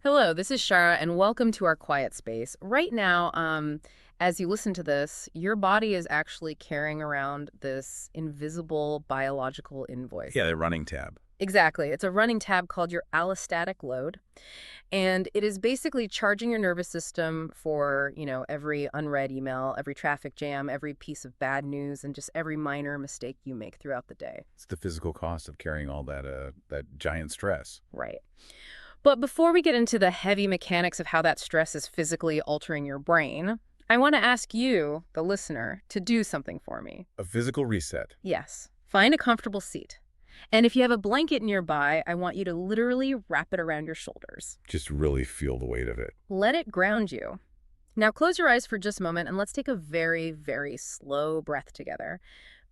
Hello, this is Shara, and welcome to our quiet space. Right now, as you listen to this, your body is actually carrying around this invisible biological invoice. Yeah, the running tab. Exactly. It's a running tab called your allostatic load, and it is basically charging your nervous system for, every unread email, every traffic jam, every piece of bad news, and just every minor mistake you make throughout the day. It's the physical cost of carrying all that giant stress. Right. But before we get into the heavy mechanics of how that stress is physically altering your brain, I want to ask you, the listener, to do something for me. A physical reset. Yes, find a comfortable seat. And if you have a blanket nearby, I want you to literally wrap it around your shoulders. Just really feel the weight of it. Let it ground you. Now close your eyes for just a moment and let's take a very, very slow breath together.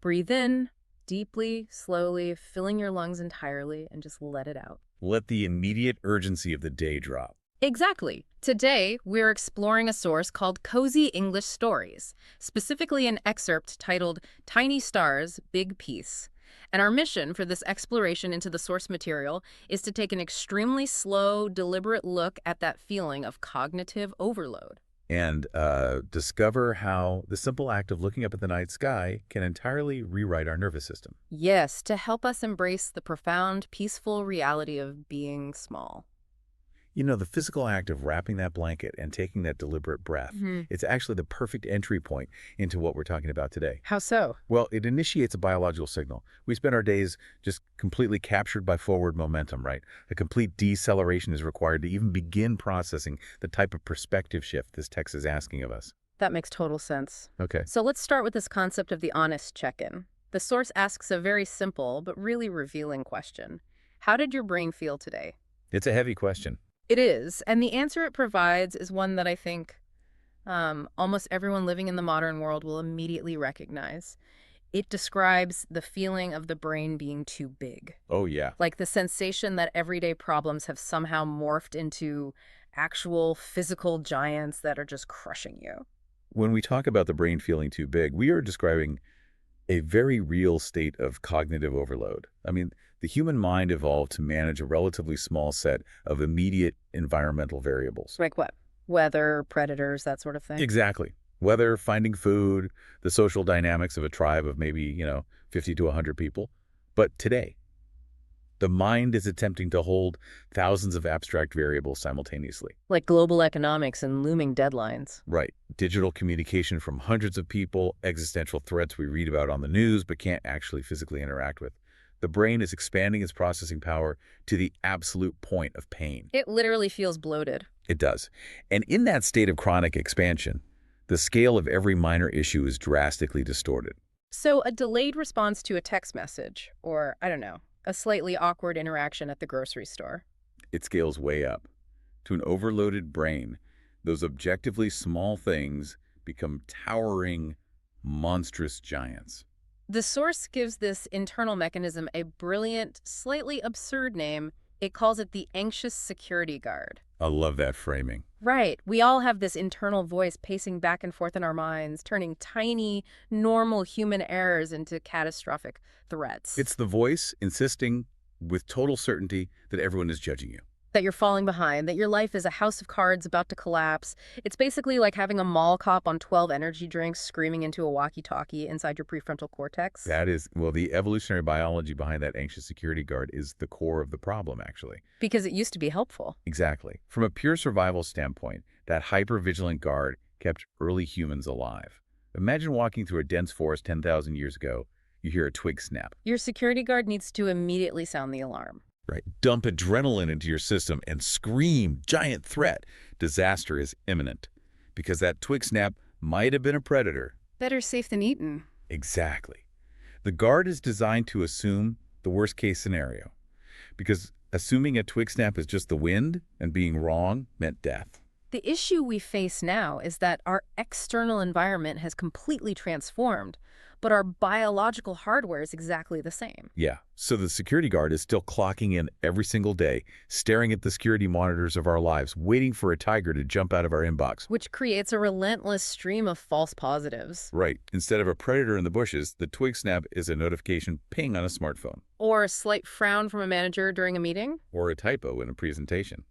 Breathe in deeply, slowly, filling your lungs entirely, and just let it out. Let the immediate urgency of the day drop. Exactly. Today, we're exploring a source called Cozy English Stories, specifically an excerpt titled Tiny Stars, Big Peace. And our mission for this exploration into the source material is to take an extremely slow, deliberate look at that feeling of cognitive overload. And discover how the simple act of looking up at the night sky can entirely rewrite our nervous system. Yes, to help us embrace the profound, peaceful reality of being small. You know, the physical act of wrapping that blanket and taking that deliberate breath, it's actually the perfect entry point into what we're talking about today. How so? Well, it initiates a biological signal. We spend our days just completely captured by forward momentum, right? A complete deceleration is required to even begin processing the type of perspective shift this text is asking of us. That makes total sense. Okay. So let's start with this concept of the honest check-in. The source asks a very simple but really revealing question. How did your brain feel today? It's a heavy question. It is, and the answer it provides is one that I think almost everyone living in the modern world will immediately recognize. It describes the feeling of the brain being too big, Oh, yeah. like the sensation that everyday problems have somehow morphed into actual physical giants that are just crushing you. When we talk about the brain feeling too big, we are describing a very real state of cognitive overload. I mean, the human mind evolved to manage a relatively small set of immediate environmental variables. Like what? Weather, predators, that sort of thing? Exactly. Weather, finding food, the social dynamics of a tribe of maybe, 50 to 100 people. But today, the mind is attempting to hold thousands of abstract variables simultaneously. Like global economics and looming deadlines. Right. Digital communication from hundreds of people, existential threats we read about on the news but can't actually physically interact with. The brain is expanding its processing power to the absolute point of pain. It literally feels bloated. It does. And in that state of chronic expansion, the scale of every minor issue is drastically distorted. So a delayed response to a text message, or, I don't know, a slightly awkward interaction at the grocery store. It scales way up. To an overloaded brain, those objectively small things become towering, monstrous giants. The source gives this internal mechanism a brilliant, slightly absurd name. It calls it the anxious security guard. I love that framing. Right. We all have this internal voice pacing back and forth in our minds, turning tiny, normal human errors into catastrophic threats. It's the voice insisting with total certainty that everyone is judging you. That you're falling behind, that your life is a house of cards about to collapse. It's basically like having a mall cop on 12 energy drinks screaming into a walkie-talkie inside your prefrontal cortex. That is, well, the evolutionary biology behind that anxious security guard is the core of the problem, actually. Because it used to be helpful. Exactly. From a pure survival standpoint, that hyper-vigilant guard kept early humans alive. Imagine walking through a dense forest 10,000 years ago. You hear a twig snap. Your security guard needs to immediately sound the alarm. Right. Dump adrenaline into your system and scream, giant threat. Disaster is imminent. Because that twig snap might have been a predator. Better safe than eaten. Exactly. The guard is designed to assume the worst-case scenario. Because assuming a twig snap is just the wind and being wrong meant death. The issue we face now is that our external environment has completely transformed, but our biological hardware is exactly the same. Yeah, so the security guard is still clocking in every single day, staring at the security monitors of our lives, waiting for a tiger to jump out of our inbox. Which creates a relentless stream of false positives. Right. Instead of a predator in the bushes, the twig snap is a notification ping on a smartphone. Or a slight frown from a manager during a meeting. Or a typo in a presentation.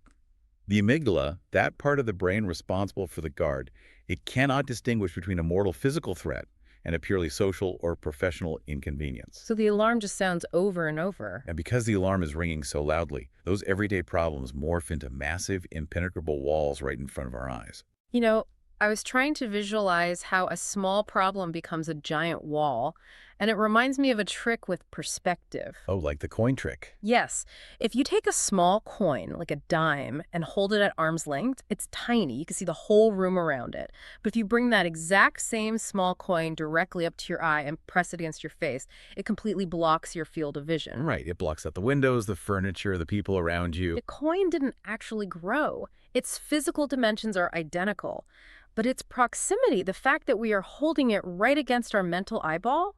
The amygdala, that part of the brain responsible for the guard, it cannot distinguish between a mortal physical threat and a purely social or professional inconvenience. So the alarm just sounds over and over. And because the alarm is ringing so loudly, those everyday problems morph into massive, impenetrable walls right in front of our eyes. You know, I was trying to visualize how a small problem becomes a giant wall, and it reminds me of a trick with perspective. Oh, like the coin trick. Yes, if you take a small coin, like a dime, and hold it at arm's length, it's tiny. You can see the whole room around it. But if you bring that exact same small coin directly up to your eye and press it against your face, it completely blocks your field of vision. Right, it blocks out the windows, the furniture, the people around you. The coin didn't actually grow. Its physical dimensions are identical. But its proximity, the fact that we are holding it right against our mental eyeball,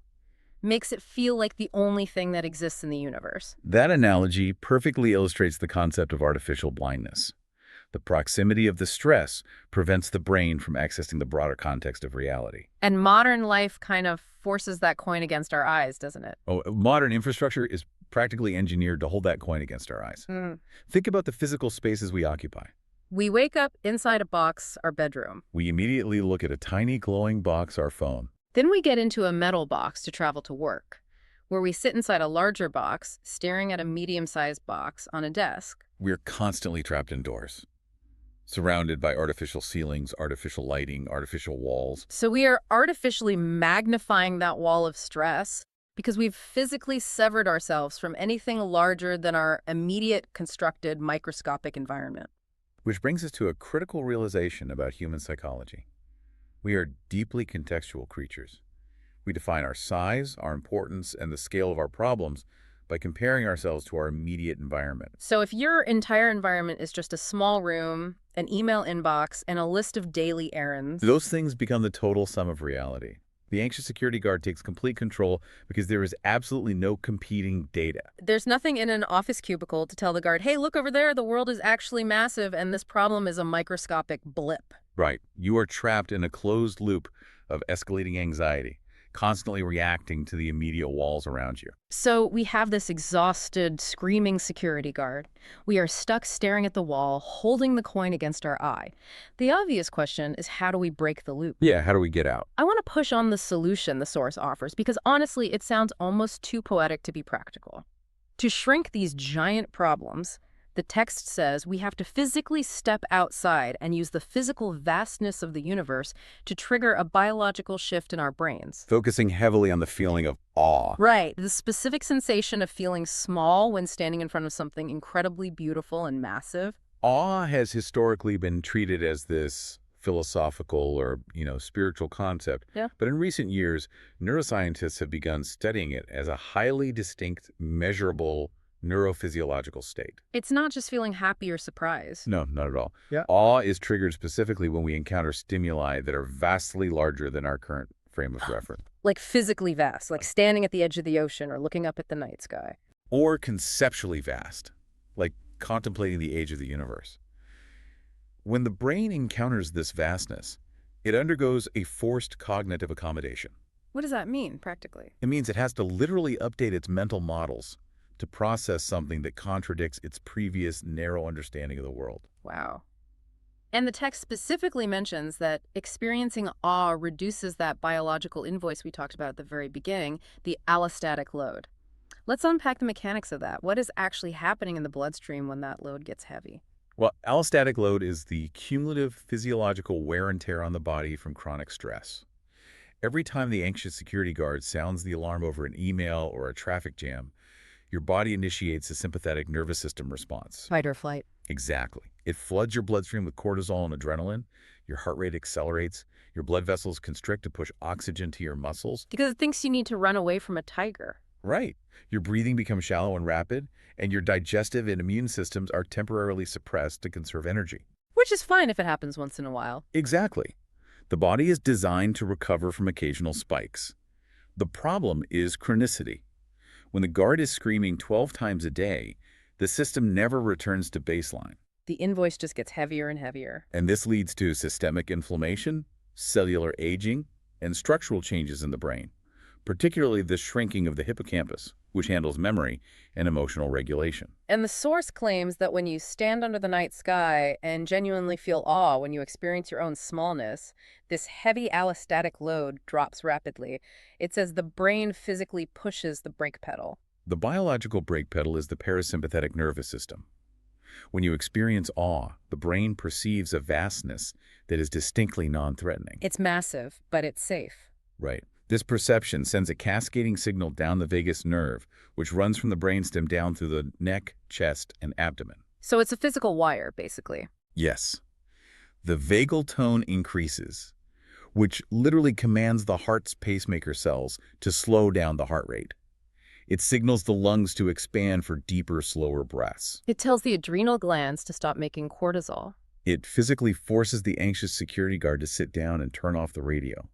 makes it feel like the only thing that exists in the universe. That analogy perfectly illustrates the concept of artificial blindness. The proximity of the stress prevents the brain from accessing the broader context of reality. And modern life kind of forces that coin against our eyes, doesn't it? Oh, modern infrastructure is practically engineered to hold that coin against our eyes. Think about the physical spaces we occupy. We wake up inside a box, our bedroom. We immediately look at a tiny glowing box, our phone. Then we get into a metal box to travel to work, where we sit inside a larger box, staring at a medium-sized box on a desk. We're constantly trapped indoors, surrounded by artificial ceilings, artificial lighting, artificial walls. So we are artificially magnifying that wall of stress because we've physically severed ourselves from anything larger than our immediate constructed microscopic environment. Which brings us to a critical realization about human psychology. We are deeply contextual creatures. We define our size, our importance, and the scale of our problems by comparing ourselves to our immediate environment. So if your entire environment is just a small room, an email inbox, and a list of daily errands, those things become the total sum of reality. The anxious security guard takes complete control because there is absolutely no competing data. There's nothing in an office cubicle to tell the guard, hey, look over there, the world is actually massive and this problem is a microscopic blip. Right. You are trapped in a closed loop of escalating anxiety, constantly reacting to the immediate walls around you. So we have this exhausted, screaming security guard. We are stuck staring at the wall, holding the coin against our eye. The obvious question is, how do we break the loop? Yeah, how do we get out? I want to push on the solution the source offers because honestly, it sounds almost too poetic to be practical. To shrink these giant problems, the text says we have to physically step outside and use the physical vastness of the universe to trigger a biological shift in our brains. Focusing heavily on the feeling of awe. Right. The specific sensation of feeling small when standing in front of something incredibly beautiful and massive. Awe has historically been treated as this philosophical or, spiritual concept. Yeah. But in recent years, neuroscientists have begun studying it as a highly distinct, measurable neurophysiological state. It's not just feeling happy or surprised. No, not at all. Yeah. Awe is triggered specifically when we encounter stimuli that are vastly larger than our current frame of reference. Like physically vast, like standing at the edge of the ocean or looking up at the night sky. Or conceptually vast, like contemplating the age of the universe. When the brain encounters this vastness, it undergoes a forced cognitive accommodation. What does that mean, practically? It means it has to literally update its mental models to process something that contradicts its previous narrow understanding of the world. Wow. And the text specifically mentions that experiencing awe reduces that biological invoice we talked about at the very beginning, the allostatic load. Let's unpack the mechanics of that. What is actually happening in the bloodstream when that load gets heavy? Well, allostatic load is the cumulative physiological wear and tear on the body from chronic stress. Every time the anxious security guard sounds the alarm over an email or a traffic jam, your body initiates a sympathetic nervous system response. Fight or flight. Exactly. It floods your bloodstream with cortisol and adrenaline. Your heart rate accelerates. Your blood vessels constrict to push oxygen to your muscles. Because it thinks you need to run away from a tiger. Right. Your breathing becomes shallow and rapid, and your digestive and immune systems are temporarily suppressed to conserve energy. Which is fine if it happens once in a while. Exactly. The body is designed to recover from occasional spikes. The problem is chronicity. When the guard is screaming 12 times a day, the system never returns to baseline. The invoice just gets heavier and heavier. And this leads to systemic inflammation, cellular aging, and structural changes in the brain, particularly the shrinking of the hippocampus, which handles memory and emotional regulation. And the source claims that when you stand under the night sky and genuinely feel awe when you experience your own smallness, this heavy allostatic load drops rapidly. It says the brain physically pushes the brake pedal. The biological brake pedal is the parasympathetic nervous system. When you experience awe, the brain perceives a vastness that is distinctly non-threatening. It's massive, but it's safe. Right. This perception sends a cascading signal down the vagus nerve, which runs from the brainstem down through the neck, chest, and abdomen. So it's a physical wire, basically. Yes. The vagal tone increases, which literally commands the heart's pacemaker cells to slow down the heart rate. It signals the lungs to expand for deeper, slower breaths. It tells the adrenal glands to stop making cortisol. It physically forces the anxious security guard to sit down and turn off the radio.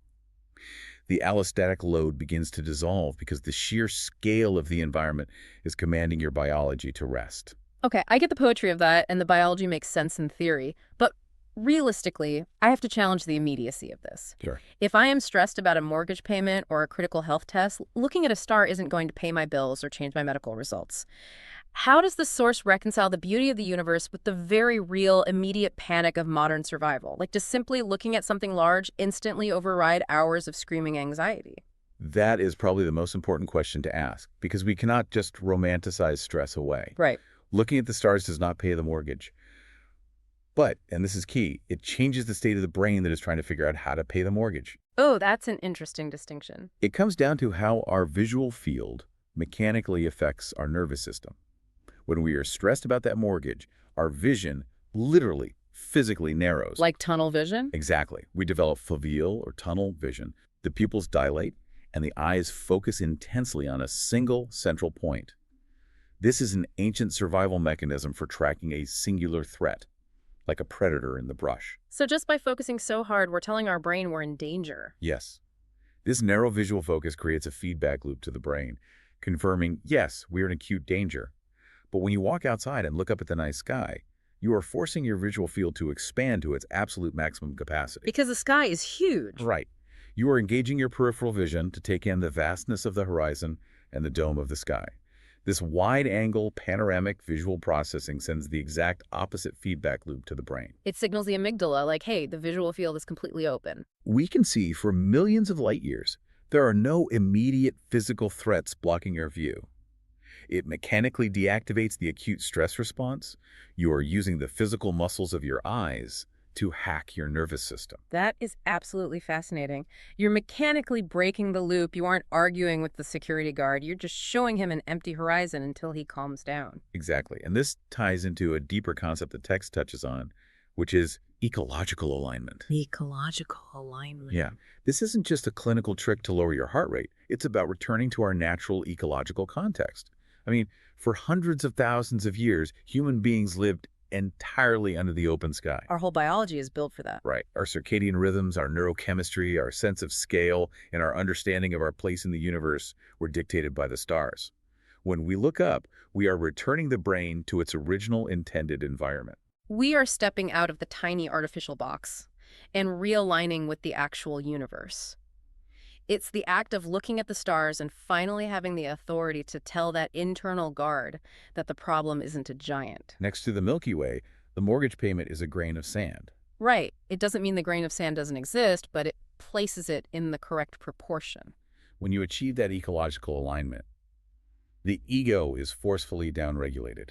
The allostatic load begins to dissolve because the sheer scale of the environment is commanding your biology to rest. Okay, I get the poetry of that, and the biology makes sense in theory, but realistically, I have to challenge the immediacy of this. Sure. If I am stressed about a mortgage payment or a critical health test, looking at a star isn't going to pay my bills or change my medical results. How does the source reconcile the beauty of the universe with the very real, immediate panic of modern survival? Like, does simply looking at something large instantly override hours of screaming anxiety? That is probably the most important question to ask, because we cannot just romanticize stress away. Right. Looking at the stars does not pay the mortgage. But, and this is key, it changes the state of the brain that is trying to figure out how to pay the mortgage. Oh, that's an interesting distinction. It comes down to how our visual field mechanically affects our nervous system. When we are stressed about that mortgage, our vision literally, physically narrows. Like tunnel vision? Exactly. We develop foveal or tunnel vision. The pupils dilate, and the eyes focus intensely on a single central point. This is an ancient survival mechanism for tracking a singular threat, like a predator in the brush. So just by focusing so hard, we're telling our brain we're in danger. Yes. This narrow visual focus creates a feedback loop to the brain, confirming, yes, we're in acute danger. But when you walk outside and look up at the night sky, you are forcing your visual field to expand to its absolute maximum capacity. Because the sky is huge. Right. You are engaging your peripheral vision to take in the vastness of the horizon and the dome of the sky. This wide-angle panoramic visual processing sends the exact opposite feedback loop to the brain. It signals the amygdala like, hey, the visual field is completely open. We can see for millions of light years, there are no immediate physical threats blocking your view. It mechanically deactivates the acute stress response. You are using the physical muscles of your eyes to hack your nervous system. That is absolutely fascinating. You're mechanically breaking the loop. You aren't arguing with the security guard. You're just showing him an empty horizon until he calms down. Exactly. And this ties into a deeper concept the text touches on, which is ecological alignment. Ecological alignment. Yeah. This isn't just a clinical trick to lower your heart rate. It's about returning to our natural ecological context. I mean, for hundreds of thousands of years, human beings lived entirely under the open sky. Our whole biology is built for that. Right. Our circadian rhythms, our neurochemistry, our sense of scale, and our understanding of our place in the universe were dictated by the stars. When we look up, we are returning the brain to its original intended environment. We are stepping out of the tiny artificial box and realigning with the actual universe. It's the act of looking at the stars and finally having the authority to tell that internal guard that the problem isn't a giant. Next to the Milky Way, the mortgage payment is a grain of sand. Right. It doesn't mean the grain of sand doesn't exist, but it places it in the correct proportion. When you achieve that ecological alignment, the ego is forcefully downregulated.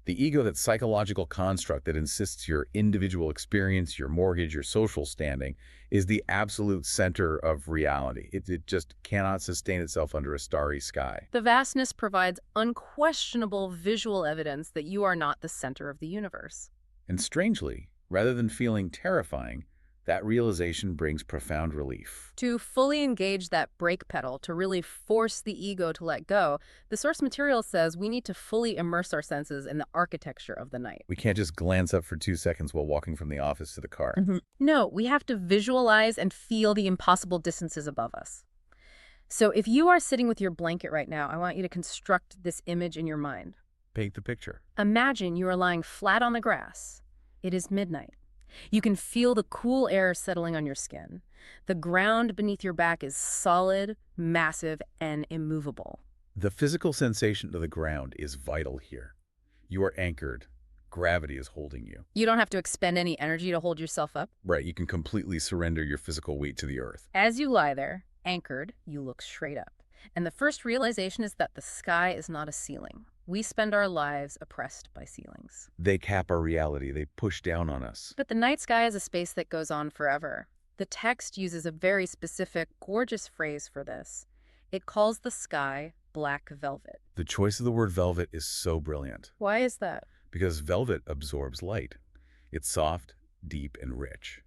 The ego, that psychological construct that insists your individual experience, your mortgage, your social standing, is the absolute center of reality. It just cannot sustain itself under a starry sky. The vastness provides unquestionable visual evidence that you are not the center of the universe. And strangely, rather than feeling terrifying, that realization brings profound relief. To fully engage that brake pedal, to really force the ego to let go, the source material says we need to fully immerse our senses in the architecture of the night. We can't just glance up for 2 seconds while walking from the office to the car. No, we have to visualize and feel the impossible distances above us. So if you are sitting with your blanket right now, I want you to construct this image in your mind. Paint the picture. Imagine you are lying flat on the grass. It is midnight. You can feel the cool air settling on your skin. The ground beneath your back is solid, massive, and immovable. The physical sensation of the ground is vital here. You are anchored. Gravity is holding you. You don't have to expend any energy to hold yourself up. Right, you can completely surrender your physical weight to the earth. As you lie there, anchored, you look straight up. And the first realization is that the sky is not a ceiling. We spend our lives oppressed by ceilings. They cap our reality. They push down on us. But the night sky is a space that goes on forever. The text uses a very specific, gorgeous phrase for this. It calls the sky black velvet. The choice of the word velvet is so brilliant. Why is that? Because velvet absorbs light. It's soft, deep, and rich.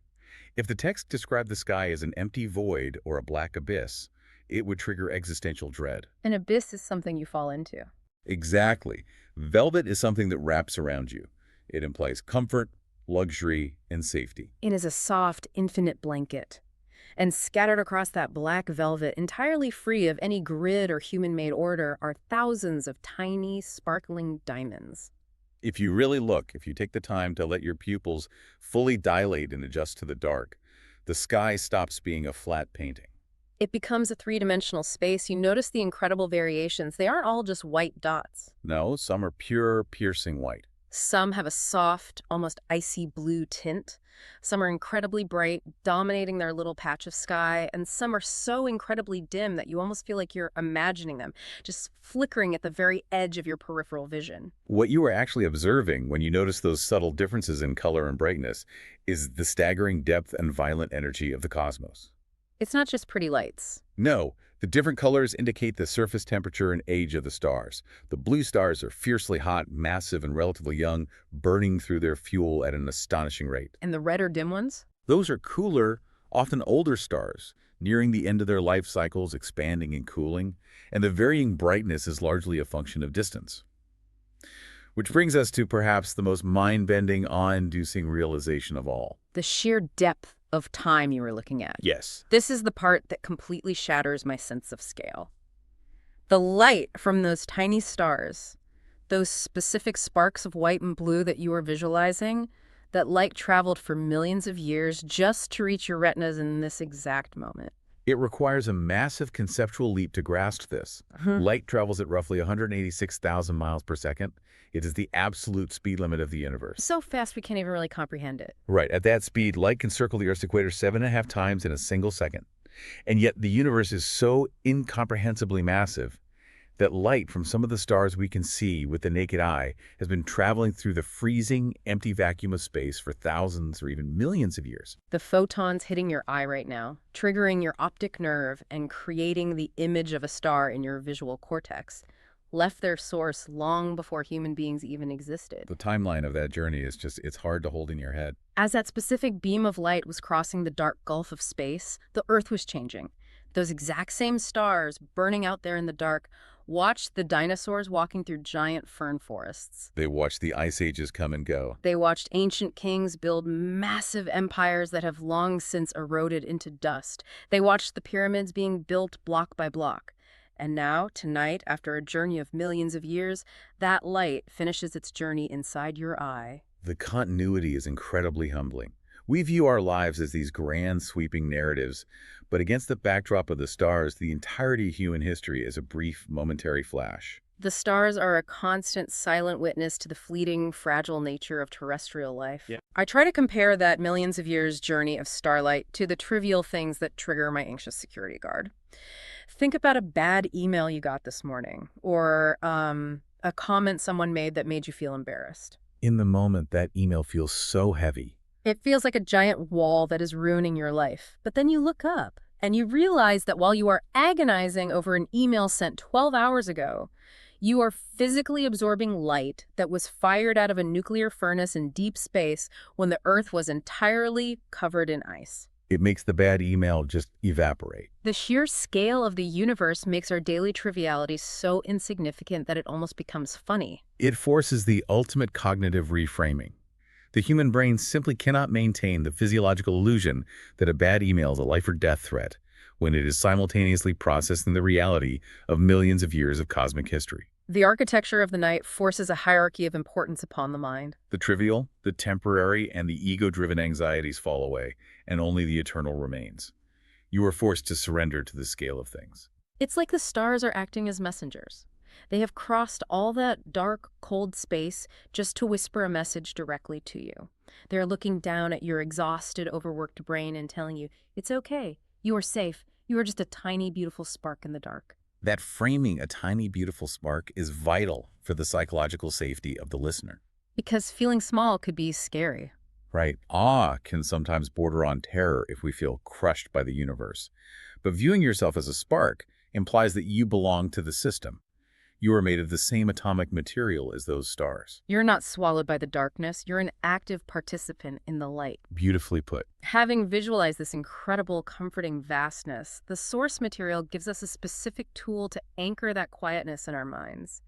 If the text described the sky as an empty void or a black abyss, it would trigger existential dread. An abyss is something you fall into. Exactly. Velvet is something that wraps around you. It implies comfort, luxury, and safety. It is a soft, infinite blanket. And scattered across that black velvet, entirely free of any grid or human-made order, are thousands of tiny, sparkling diamonds. If you really look, if you take the time to let your pupils fully dilate and adjust to the dark, the sky stops being a flat painting. It becomes a three-dimensional space. You notice the incredible variations. They aren't all just white dots. No, some are pure, piercing white. Some have a soft, almost icy blue tint. Some are incredibly bright, dominating their little patch of sky, and some are so incredibly dim that you almost feel like you're imagining them, just flickering at the very edge of your peripheral vision. What you are actually observing when you notice those subtle differences in color and brightness is the staggering depth and violent energy of the cosmos. It's not just pretty lights. No, the different colors indicate the surface temperature and age of the stars. The blue stars are fiercely hot, massive, and relatively young, burning through their fuel at an astonishing rate. And the red or dim ones? Those are cooler, often older stars, nearing the end of their life cycles, expanding and cooling, and the varying brightness is largely a function of distance. Which brings us to perhaps the most mind-bending, awe-inducing realization of all. The sheer depth of time you were looking at. Yes. This is the part that completely shatters my sense of scale. The light from those tiny stars, those specific sparks of white and blue that you were visualizing, that light traveled for millions of years just to reach your retinas in this exact moment. It requires a massive conceptual leap to grasp this. Light travels at roughly 186,000 miles per second. It is the absolute speed limit of the universe. So fast we can't even really comprehend it. Right. At that speed, light can circle the Earth's equator 7.5 times in a single second. And yet the universe is so incomprehensibly massive that light from some of the stars we can see with the naked eye has been traveling through the freezing, empty vacuum of space for thousands or even millions of years. The photons hitting your eye right now, triggering your optic nerve and creating the image of a star in your visual cortex, left their source long before human beings even existed. The timeline of that journey is just, it's hard to hold in your head. As that specific beam of light was crossing the dark gulf of space, the Earth was changing. Those exact same stars burning out there in the dark watched the dinosaurs walking through giant fern forests. They watched the ice ages come and go. They watched ancient kings build massive empires that have long since eroded into dust. They watched the pyramids being built block by block. And now, tonight, after a journey of millions of years, that light finishes its journey inside your eye. The continuity is incredibly humbling. We view our lives as these grand, sweeping narratives, but against the backdrop of the stars, the entirety of human history is a brief, momentary flash. The stars are a constant, silent witness to the fleeting, fragile nature of terrestrial life. Yeah. I try to compare that millions of years journey of starlight to the trivial things that trigger my anxious security guard. Think about a bad email you got this morning, or a comment someone made that made you feel embarrassed. In the moment, that email feels so heavy. It feels like a giant wall that is ruining your life. But then you look up and you realize that while you are agonizing over an email sent 12 hours ago, you are physically absorbing light that was fired out of a nuclear furnace in deep space when the Earth was entirely covered in ice. It makes the bad email just evaporate. The sheer scale of the universe makes our daily trivialities so insignificant that it almost becomes funny. It forces the ultimate cognitive reframing. The human brain simply cannot maintain the physiological illusion that a bad email is a life or death threat when it is simultaneously processing the reality of millions of years of cosmic history. The architecture of the night forces a hierarchy of importance upon the mind. The trivial, the temporary, and the ego-driven anxieties fall away, and only the eternal remains. You are forced to surrender to the scale of things. It's like the stars are acting as messengers. They have crossed all that dark, cold space just to whisper a message directly to you. They're looking down at your exhausted, overworked brain and telling you, it's okay, you are safe, you are just a tiny, beautiful spark in the dark. That framing a tiny, beautiful spark is vital for the psychological safety of the listener. Because feeling small could be scary. Right. Awe can sometimes border on terror if we feel crushed by the universe. But viewing yourself as a spark implies that you belong to the system. You are made of the same atomic material as those stars. You're not swallowed by the darkness, you're an active participant in the light. Beautifully put. Having visualized this incredible, comforting vastness, the source material gives us a specific tool to anchor that quietness in our minds.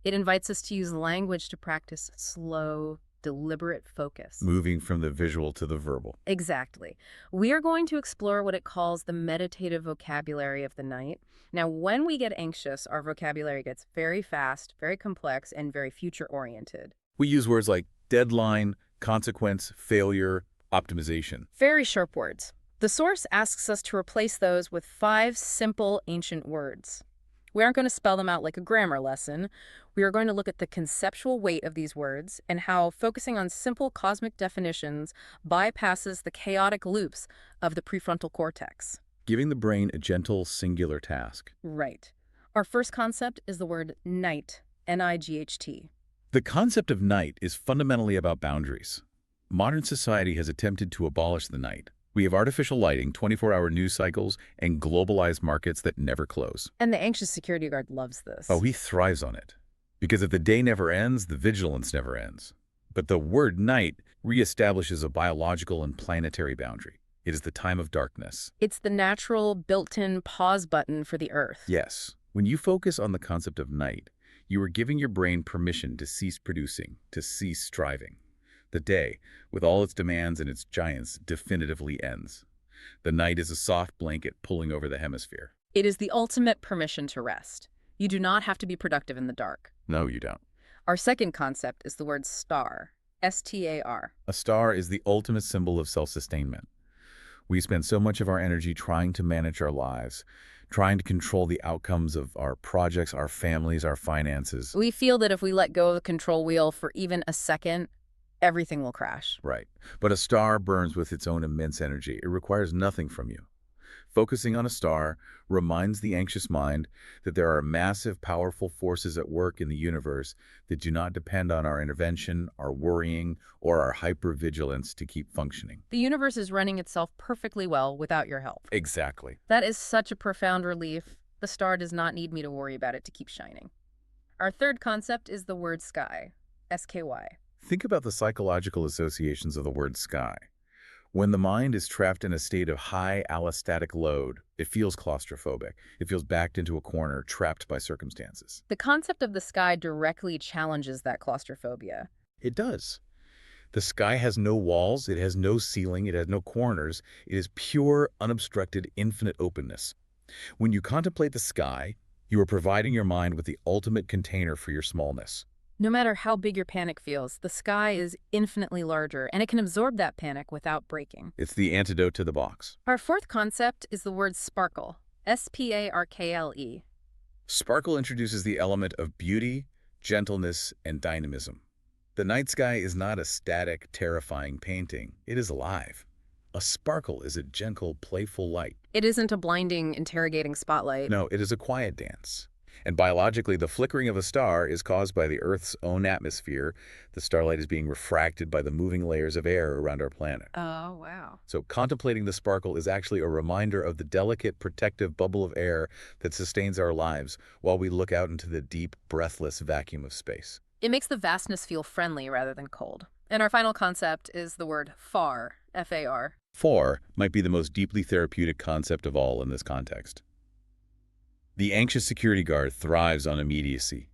It invites us to use language to practice slow, deliberate focus. Moving from the visual to the verbal. Exactly. We are going to explore what it calls the meditative vocabulary of the night. Now, when we get anxious, our vocabulary gets very fast, very complex, and very future-oriented. We use words like deadline, consequence, failure, optimization. Very sharp words. The source asks us to replace those with 5 simple ancient words. We aren't going to spell them out like a grammar lesson. We are going to look at the conceptual weight of these words and how focusing on simple cosmic definitions bypasses the chaotic loops of the prefrontal cortex. Giving the brain a gentle, singular task. Right. Our first concept is the word night, N-I-G-H-T. The concept of night is fundamentally about boundaries. Modern society has attempted to abolish the night. We have artificial lighting, 24-hour news cycles, and globalized markets that never close. And the anxious security guard loves this. Oh, he thrives on it. Because if the day never ends, the vigilance never ends. But the word night reestablishes a biological and planetary boundary. It is the time of darkness. It's the natural, built-in pause button for the Earth. Yes. When you focus on the concept of night, you are giving your brain permission to cease producing, to cease striving. The day, with all its demands and its giants, definitively ends. The night is a soft blanket pulling over the hemisphere. It is the ultimate permission to rest. You do not have to be productive in the dark. No, you don't. Our second concept is the word star, S-T-A-R. A star is the ultimate symbol of self-sustainment. We spend so much of our energy trying to manage our lives, trying to control the outcomes of our projects, our families, our finances. We feel that if we let go of the control wheel for even a second, everything will crash. Right. But a star burns with its own immense energy. It requires nothing from you. Focusing on a star reminds the anxious mind that there are massive, powerful forces at work in the universe that do not depend on our intervention, our worrying, or our hypervigilance to keep functioning. The universe is running itself perfectly well without your help. Exactly. That is such a profound relief. The star does not need me to worry about it to keep shining. Our third concept is the word sky, S-K-Y. Think about the psychological associations of the word sky. When the mind is trapped in a state of high allostatic load, it feels claustrophobic. It feels backed into a corner, trapped by circumstances. The concept of the sky directly challenges that claustrophobia. It does. The sky has no walls, it has no ceiling, it has no corners. It is pure, unobstructed, infinite openness. When you contemplate the sky, you are providing your mind with the ultimate container for your smallness. No matter how big your panic feels, the sky is infinitely larger, and it can absorb that panic without breaking. It's the antidote to the box. Our fourth concept is the word sparkle, S-P-A-R-K-L-E. Sparkle introduces the element of beauty, gentleness, and dynamism. The night sky is not a static, terrifying painting. It is alive. A sparkle is a gentle, playful light. It isn't a blinding, interrogating spotlight. No, it is a quiet dance. And biologically, the flickering of a star is caused by the Earth's own atmosphere. The starlight is being refracted by the moving layers of air around our planet. Oh, wow. So contemplating the sparkle is actually a reminder of the delicate, protective bubble of air that sustains our lives while we look out into the deep, breathless vacuum of space. It makes the vastness feel friendly rather than cold. And our final concept is the word far, F-A-R. Far might be the most deeply therapeutic concept of all in this context. The anxious security guard thrives on immediacy.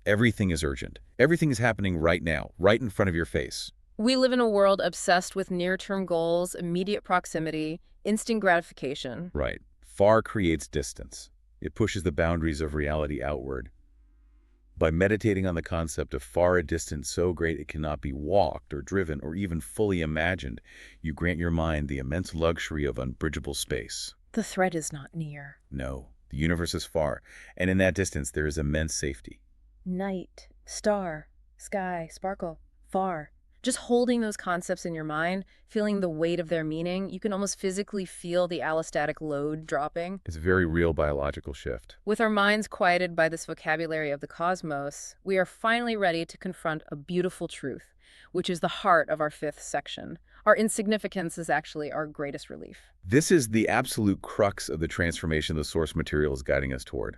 Everything is urgent. Everything is happening right now, right in front of your face. We live in a world obsessed with near-term goals, immediate proximity, instant gratification. Right. Far creates distance. It pushes the boundaries of reality outward. By meditating on the concept of far a distance so great it cannot be walked or driven or even fully imagined, you grant your mind the immense luxury of unbridgeable space. The threat is not near. No, the universe is far, and in that distance there is immense safety. Night, star, sky, sparkle, far. Just holding those concepts in your mind, feeling the weight of their meaning, you can almost physically feel the allostatic load dropping. It's a very real biological shift. With our minds quieted by this vocabulary of the cosmos, we are finally ready to confront a beautiful truth, which is the heart of our fifth section. Our insignificance is actually our greatest relief. This is the absolute crux of the transformation the source material is guiding us toward.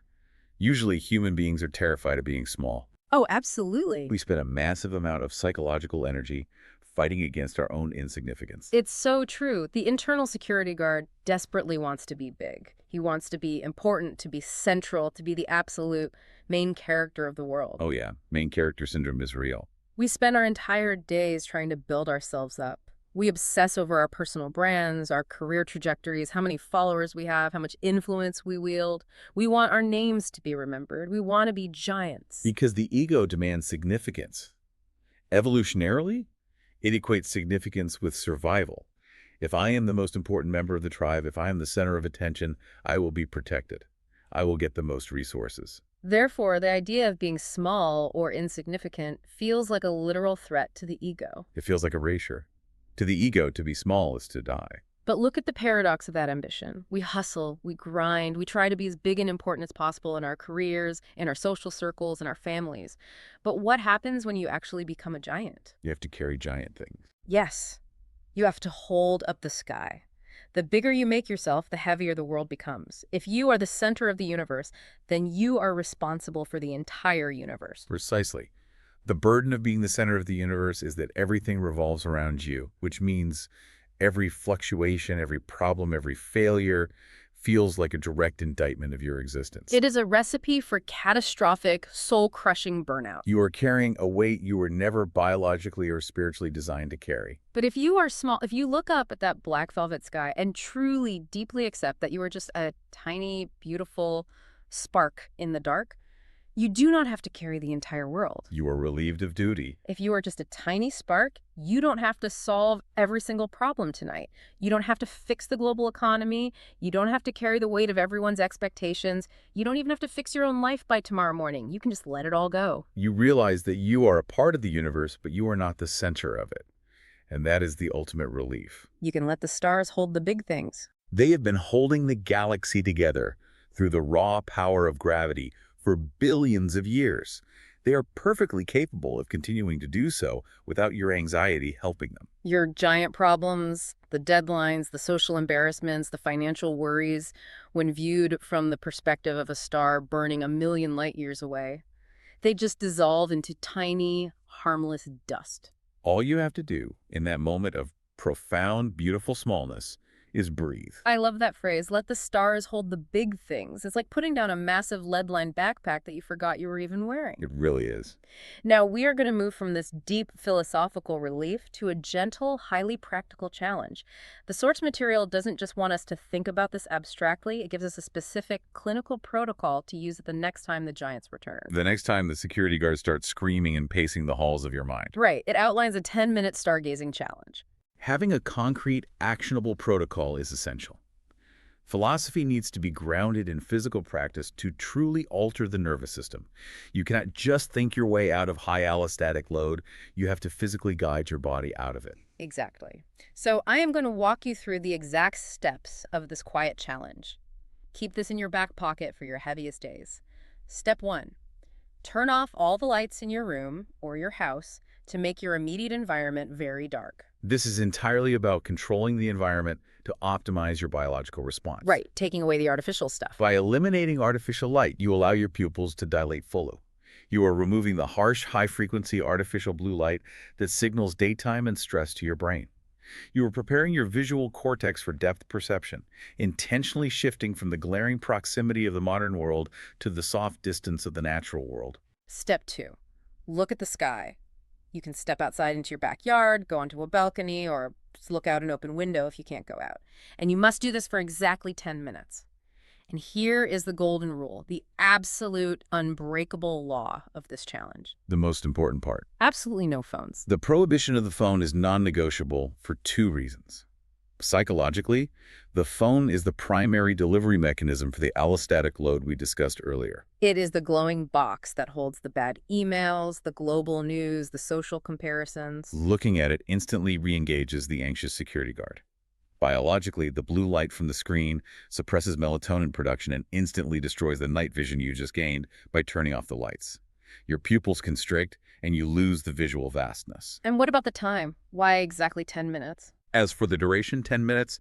Usually, human beings are terrified of being small. Oh, absolutely. We spend a massive amount of psychological energy fighting against our own insignificance. It's so true. The internal security guard desperately wants to be big. He wants to be important, to be central, to be the absolute main character of the world. Oh yeah, main character syndrome is real. We spend our entire days trying to build ourselves up. We obsess over our personal brands, our career trajectories, how many followers we have, how much influence we wield. We want our names to be remembered. We want to be giants. Because the ego demands significance. Evolutionarily, it equates significance with survival. If I am the most important member of the tribe, if I am the center of attention, I will be protected. I will get the most resources. Therefore, the idea of being small or insignificant feels like a literal threat to the ego. It feels like erasure. To the ego, to be small is to die. But look at the paradox of that ambition. We hustle, we grind, we try to be as big and important as possible in our careers, in our social circles, in our families. But what happens when you actually become a giant? You have to carry giant things. Yes, you have to hold up the sky. The bigger you make yourself, the heavier the world becomes. If you are the center of the universe, then you are responsible for the entire universe. Precisely. The burden of being the center of the universe is that everything revolves around you, which means every fluctuation, every problem, every failure feels like a direct indictment of your existence. It is a recipe for catastrophic, soul-crushing burnout. You are carrying a weight you were never biologically or spiritually designed to carry. But if you are small, if you look up at that black velvet sky and truly, deeply accept that you are just a tiny, beautiful spark in the dark, you do not have to carry the entire world. You are relieved of duty. If you are just a tiny spark, you don't have to solve every single problem tonight. You don't have to fix the global economy. You don't have to carry the weight of everyone's expectations. You don't even have to fix your own life by tomorrow morning. You can just let it all go. You realize that you are a part of the universe, but you are not the center of it. And that is the ultimate relief. You can let the stars hold the big things. They have been holding the galaxy together through the raw power of gravity for billions of years. They are perfectly capable of continuing to do so without your anxiety helping them. Your giant problems, the deadlines, the social embarrassments, the financial worries, when viewed from the perspective of a star burning a million light years away, they just dissolve into tiny, harmless dust. All you have to do in that moment of profound, beautiful smallness is breathe. I love that phrase, let the stars hold the big things. It's like putting down a massive lead-lined backpack that you forgot you were even wearing. It really is. Now, we are going to move from this deep philosophical relief to a gentle, highly practical challenge. The source material doesn't just want us to think about this abstractly, it gives us a specific clinical protocol to use the next time the giants return. The next time the security guard starts screaming and pacing the halls of your mind. Right. It outlines a 10-minute stargazing challenge. Having a concrete, actionable protocol is essential. Philosophy needs to be grounded in physical practice to truly alter the nervous system. You cannot just think your way out of high allostatic load. You have to physically guide your body out of it. Exactly. So I am going to walk you through the exact steps of this quiet challenge. Keep this in your back pocket for your heaviest days. Step 1. Turn off all the lights in your room or your house to make your immediate environment very dark. This is entirely about controlling the environment to optimize your biological response. Right, taking away the artificial stuff. By eliminating artificial light, you allow your pupils to dilate fully. You are removing the harsh, high-frequency artificial blue light that signals daytime and stress to your brain. You are preparing your visual cortex for depth perception, intentionally shifting from the glaring proximity of the modern world to the soft distance of the natural world. Step 2. Look at the sky. You can step outside into your backyard, go onto a balcony, or just look out an open window if you can't go out. And you must do this for exactly 10 minutes. And here is the golden rule, the absolute unbreakable law of this challenge. The most important part. Absolutely no phones. The prohibition of the phone is non-negotiable for two reasons. Psychologically, the phone is the primary delivery mechanism for the allostatic load we discussed earlier. It is the glowing box that holds the bad emails, the global news, the social comparisons. Looking at it instantly re-engages the anxious security guard. Biologically, the blue light from the screen suppresses melatonin production and instantly destroys the night vision you just gained by turning off the lights. Your pupils constrict, and you lose the visual vastness. And what about the time? Why exactly 10 minutes? As for the duration, 10 minutes,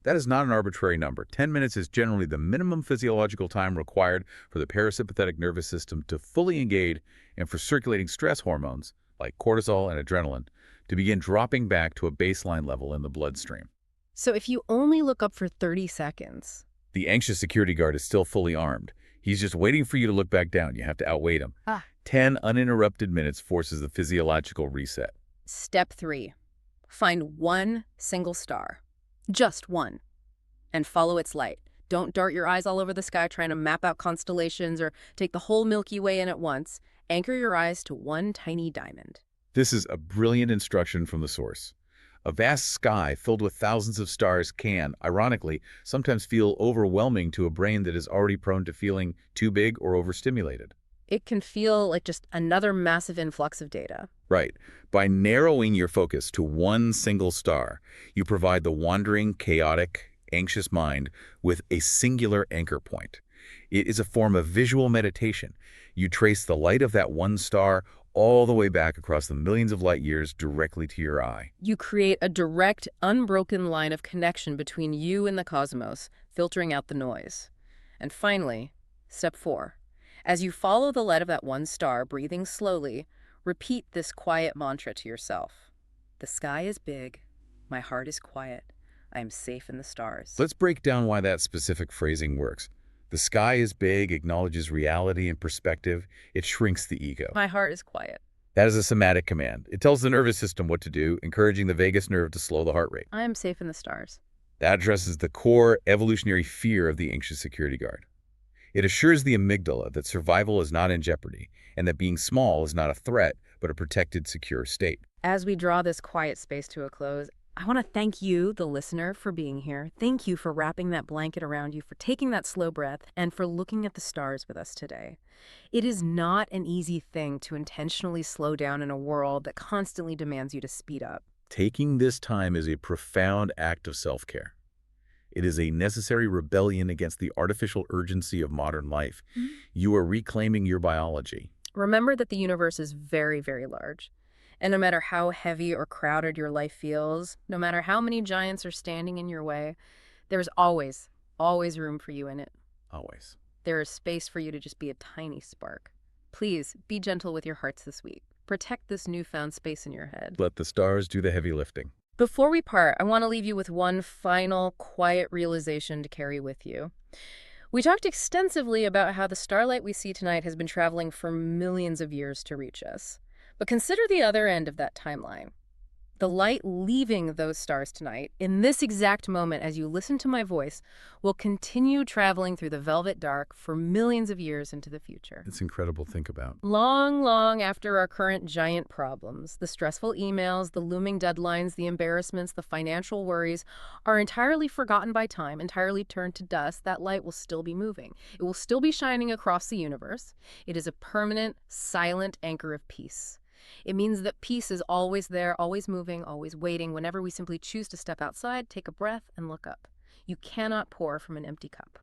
that is not an arbitrary number. 10 minutes is generally the minimum physiological time required for the parasympathetic nervous system to fully engage and for circulating stress hormones, like cortisol and adrenaline, to begin dropping back to a baseline level in the bloodstream. So if you only look up for 30 seconds. The anxious security guard is still fully armed. He's just waiting for you to look back down. You have to outwait him. 10 uninterrupted minutes forces the physiological reset. Step 3. Find one single star. Just one. And follow its light. Don't dart your eyes all over the sky trying to map out constellations or take the whole Milky Way in at once. Anchor your eyes to one tiny diamond. This is a brilliant instruction from the source. A vast sky filled with thousands of stars can, ironically, sometimes feel overwhelming to a brain that is already prone to feeling too big or overstimulated. It can feel like just another massive influx of data. Right. By narrowing your focus to one single star, you provide the wandering, chaotic, anxious mind with a singular anchor point. It is a form of visual meditation. You trace the light of that one star all the way back across the millions of light years directly to your eye. You create a direct, unbroken line of connection between you and the cosmos, filtering out the noise. And finally, step 4. As you follow the light of that one star, breathing slowly, repeat this quiet mantra to yourself. The sky is big. My heart is quiet. I am safe in the stars. Let's break down why that specific phrasing works. The sky is big, acknowledges reality and perspective. It shrinks the ego. My heart is quiet. That is a somatic command. It tells the nervous system what to do, encouraging the vagus nerve to slow the heart rate. I am safe in the stars. That addresses the core evolutionary fear of the anxious security guard. It assures the amygdala that survival is not in jeopardy and that being small is not a threat, but a protected, secure state. As we draw this quiet space to a close, I want to thank you, the listener, for being here. Thank you for wrapping that blanket around you, for taking that slow breath, and for looking at the stars with us today. It is not an easy thing to intentionally slow down in a world that constantly demands you to speed up. Taking this time is a profound act of self-care. It is a necessary rebellion against the artificial urgency of modern life. You are reclaiming your biology. Remember that the universe is very, very large. And no matter how heavy or crowded your life feels, no matter how many giants are standing in your way, there's always room for you in it. Always. There is space for you to just be a tiny spark. Please be gentle with your hearts this week. Protect this newfound space in your head. Let the stars do the heavy lifting. Before we part, I want to leave you with one final quiet realization to carry with you. We talked extensively about how the starlight we see tonight has been traveling for millions of years to reach us. But consider the other end of that timeline. The light leaving those stars tonight, in this exact moment as you listen to my voice, will continue traveling through the velvet dark for millions of years into the future. It's incredible to think about. Long, long after our current giant problems, the stressful emails, the looming deadlines, the embarrassments, the financial worries are entirely forgotten by time, entirely turned to dust, that light will still be moving. It will still be shining across the universe. It is a permanent, silent anchor of peace. It means that peace is always there, always moving, always waiting, whenever we simply choose to step outside, take a breath, and look up. You cannot pour from an empty cup.